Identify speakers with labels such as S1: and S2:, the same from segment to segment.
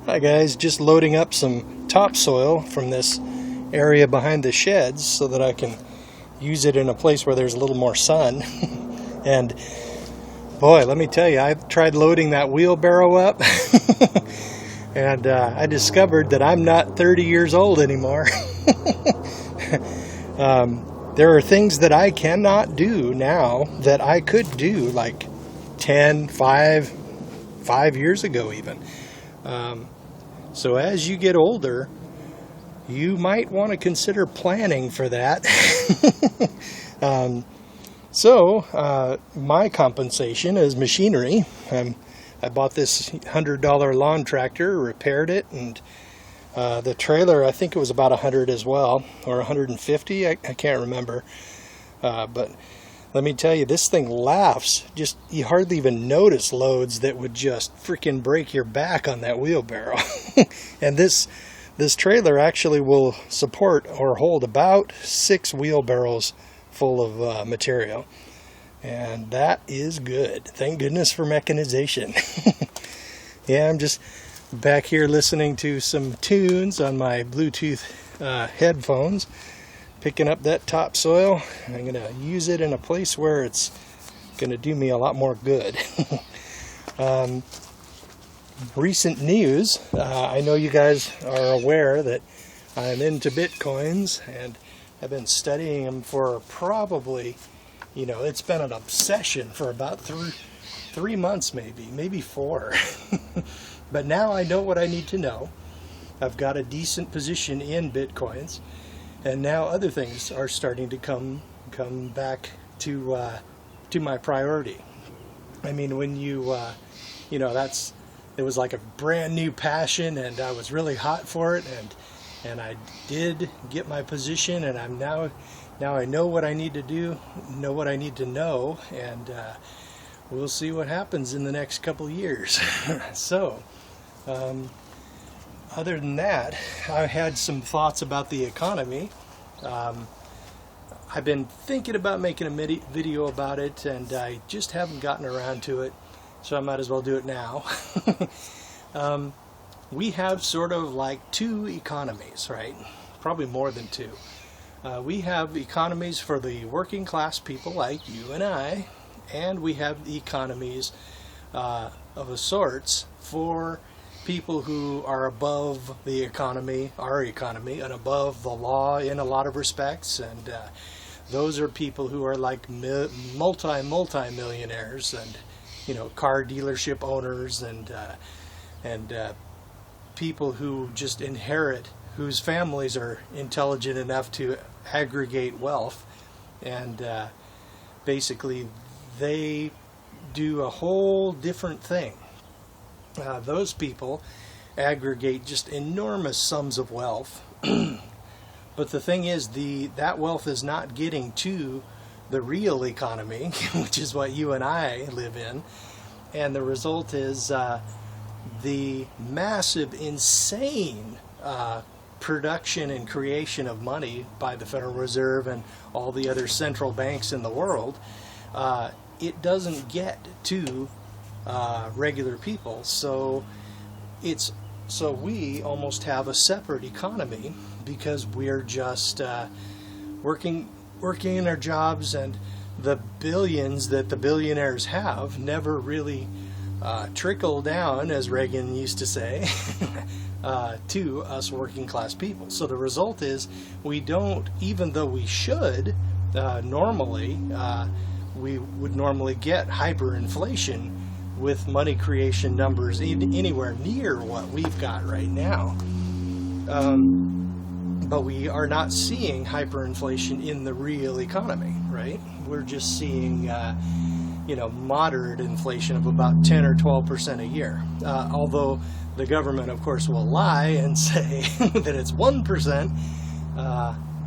S1: Hi guys, just loading up some topsoil from this area behind the sheds so that I can use it in a place where there's a little more sun. And boy, let me tell you, I tried loading that wheelbarrow up and I discovered that I'm not 30 years old anymore. There are things that I cannot do now that I could do like 5 years ago even. So as you get older, you might want to consider planning for that. My compensation is machinery. I bought this $100 lawn tractor, repaired it, and the trailer, I think it was about 100 as well, or 150, I can't remember. But let me tell you, this thing laughs. Just, you hardly even notice loads that would just freaking break your back on that wheelbarrow. And this trailer actually will support or hold about 6 wheelbarrows full of material. And that is good. Thank goodness for mechanization. Yeah, I'm just back here listening to some tunes on my Bluetooth headphones, picking up that topsoil. I'm going to use it in a place where it's going to do me a lot more good. Recent news, I know you guys are aware that I'm into Bitcoins, and I've been studying them for probably, it's been an obsession for about three months, maybe 4. But now I know what I need to know. I've got a decent position in Bitcoins, and now other things are starting to come back to my priority. I mean, when it was like a brand new passion, and I was really hot for it, and I did get my position, and I'm now I know what I need to do, know what I need to know, and we'll see what happens in the next couple of years. So, other than that, I had some thoughts about the economy. I've been thinking about making a video about it, and I just haven't gotten around to it, so I might as well do it now. We have sort of like 2 economies, right? Probably more than 2. We have economies for the working class people like you and I, and we have economies of a sorts for people who are above the economy, our economy, and above the law in a lot of respects, and those are people who are like multi-millionaires, and car dealership owners, and people who just inherit, whose families are intelligent enough to aggregate wealth, and basically they do a whole different thing. Those people aggregate just enormous sums of wealth, but the thing is, that wealth is not getting to the real economy, which is what you and I live in, and the result is the massive, insane production and creation of money by the Federal Reserve and all the other central banks in the world. It doesn't get to regular people, so we almost have a separate economy, because we're just working in our jobs, and the billions that the billionaires have never really trickle down, as Reagan used to say, to us working class people. So the result is, we don't, even though we should normally, we would normally get hyperinflation with money creation numbers anywhere near what we've got right now. But we are not seeing hyperinflation in the real economy, right? We're just seeing, moderate inflation of about 10 or 12% a year. Although the government, of course, will lie and say that it's 1%,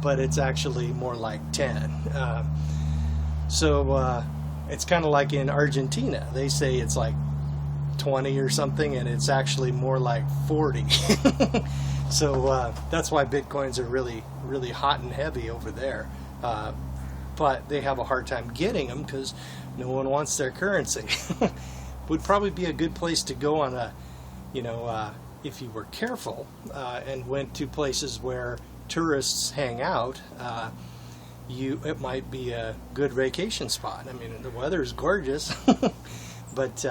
S1: but it's actually more like 10. It's kind of like in Argentina. They say it's like 20 or something, and it's actually more like 40. So that's why Bitcoins are really, really hot and heavy over there. But they have a hard time getting them because no one wants their currency. Would probably be a good place to go on a if you were careful and went to places where tourists hang out, it might be a good vacation spot. I mean, the weather is gorgeous, but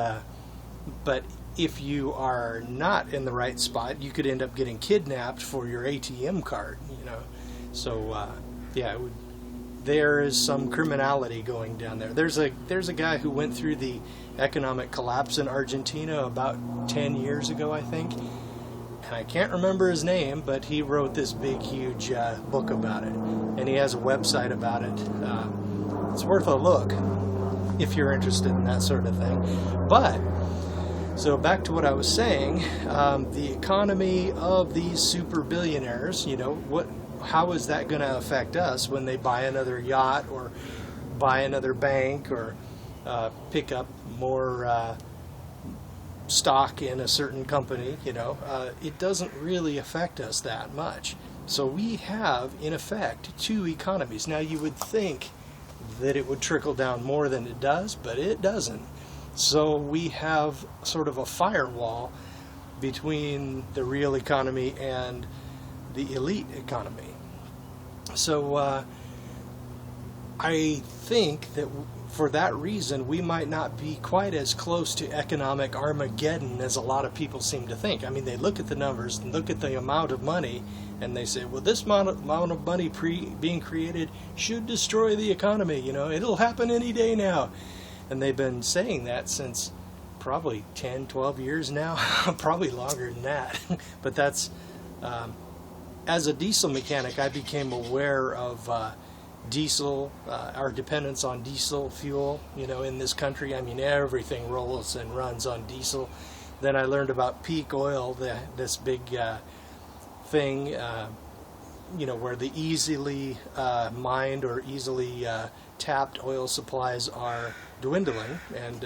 S1: if you are not in the right spot, you could end up getting kidnapped for your ATM card. So yeah, there is some criminality going down there. There's a guy who went through the economic collapse in Argentina about 10 years ago, I think. And I can't remember his name, but he wrote this big, huge book about it. And he has a website about it. It's worth a look if you're interested in that sort of thing. But, so back to what I was saying, the economy of these super billionaires, how is that going to affect us when they buy another yacht or buy another bank or pick up more stock in a certain company? It doesn't really affect us that much. So we have, in effect, two economies. Now, you would think that it would trickle down more than it does, but it doesn't. So we have sort of a firewall between the real economy and the elite economy. So I think that for that reason, we might not be quite as close to economic Armageddon as a lot of people seem to think. I mean, they look at the numbers and look at the amount of money, and they say, well, this amount of money being created should destroy the economy. It'll happen any day now. And they've been saying that since probably 10, 12 years now, probably longer than that. But that's, as a diesel mechanic, I became aware of diesel, our dependence on diesel fuel, in this country. I mean, everything rolls and runs on diesel. Then I learned about peak oil, this big thing, where the easily mined or easily tapped oil supplies are dwindling and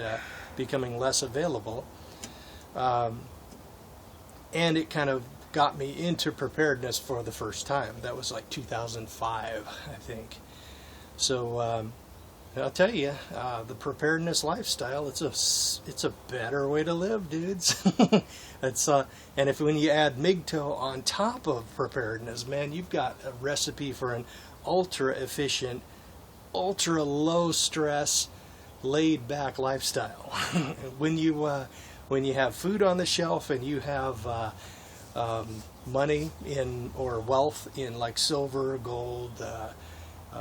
S1: becoming less available. And it kind of got me into preparedness for the first time. That was like 2005, I think. So I'll tell you, the preparedness lifestyle, it's a better way to live, dudes. And when you add MGTOW on top of preparedness, man, you've got a recipe for an ultra efficient, ultra low stress, laid back lifestyle. When you have food on the shelf and you have money in or wealth in like silver, gold,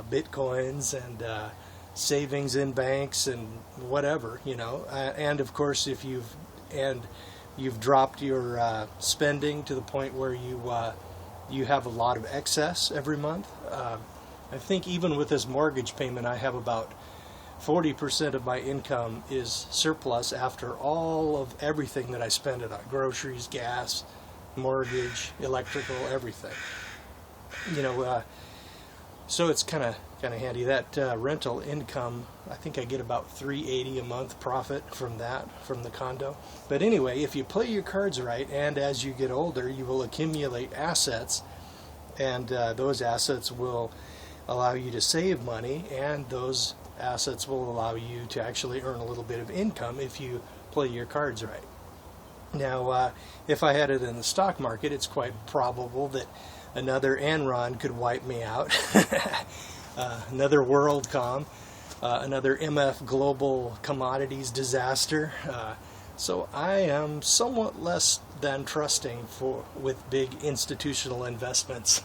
S1: bitcoins, and savings in banks and whatever, and of course if you've dropped your spending to the point where you have a lot of excess every month. I think even with this mortgage payment, I have about 40% of my income is surplus after all of everything that I spend it on: groceries, gas, mortgage, electrical, everything. So it's kind of handy. That rental income, I think I get about $380 a month profit from the condo. But anyway, if you play your cards right, and as you get older, you will accumulate assets, and those assets will allow you to save money, and those assets will allow you to actually earn a little bit of income if you play your cards right. Now, if I had it in the stock market, it's quite probable that another Enron could wipe me out, another WorldCom, another MF Global Commodities disaster. So I am somewhat less than trusting with big institutional investments,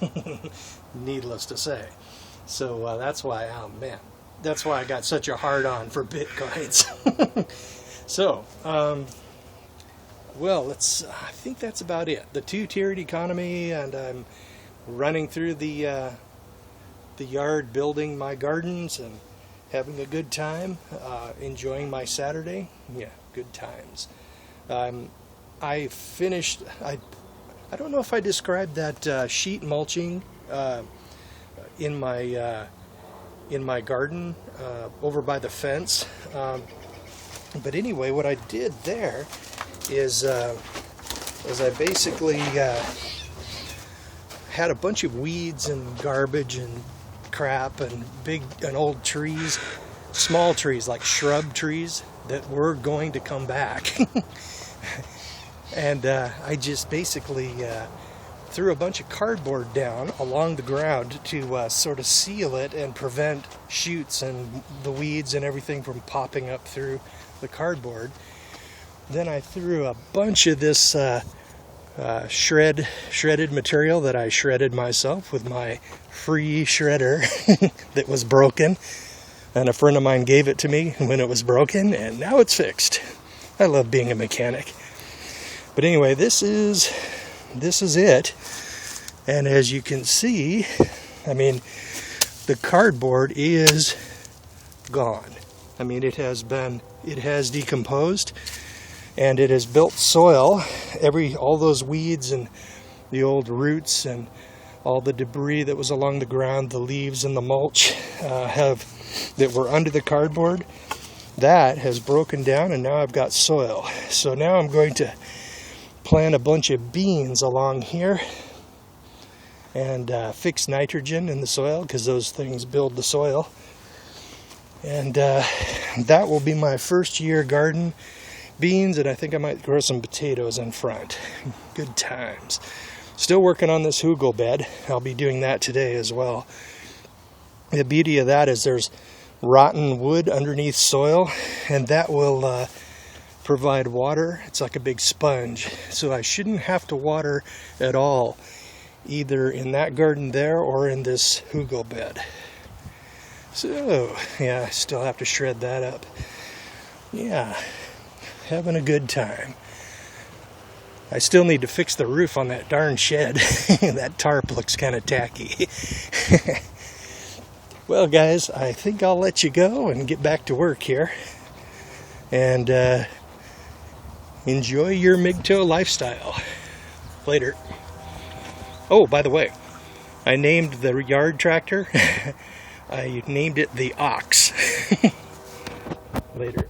S1: needless to say. So that's why, that's why I got such a hard-on for Bitcoins. So, well, I think that's about it. The two-tiered economy, and I'm running through the yard building my gardens and having a good time, enjoying my Saturday. Yeah, good times. I finished, I don't know if I described that sheet mulching in my garden over by the fence. But anyway, what I did there is I basically had a bunch of weeds and garbage and crap and old trees, small trees like shrub trees that were going to come back. And I just basically threw a bunch of cardboard down along the ground to sort of seal it and prevent shoots and the weeds and everything from popping up through the cardboard. Then I threw a bunch of this shredded material that I shredded myself with my free shredder that was broken, and a friend of mine gave it to me when it was broken, and now it's fixed. I love being a mechanic. But anyway, this is it. And as you can see, I mean, the cardboard is gone. I mean, it has decomposed, and it has built soil. All those weeds and the old roots and all the debris that was along the ground, the leaves and the mulch that were under the cardboard, that has broken down, and now I've got soil. So now I'm going to plant a bunch of beans along here and fix nitrogen in the soil, because those things build the soil. And that will be my first year garden. Beans, and I think I might grow some potatoes in front. Good times. Still working on this hugel bed. I'll be doing that today as well. The beauty of that is there's rotten wood underneath soil, and that will provide water. It's like a big sponge, so I shouldn't have to water at all, either in that garden there or in this hugel bed. So yeah, I still have to shred that up. Yeah, having a good time. I still need to fix the roof on that darn shed. That tarp looks kind of tacky. Well guys, I think I'll let you go and get back to work here. And enjoy your MGTOW lifestyle. Later. Oh, by the way, I named the yard tractor, I named it the Ox. Later.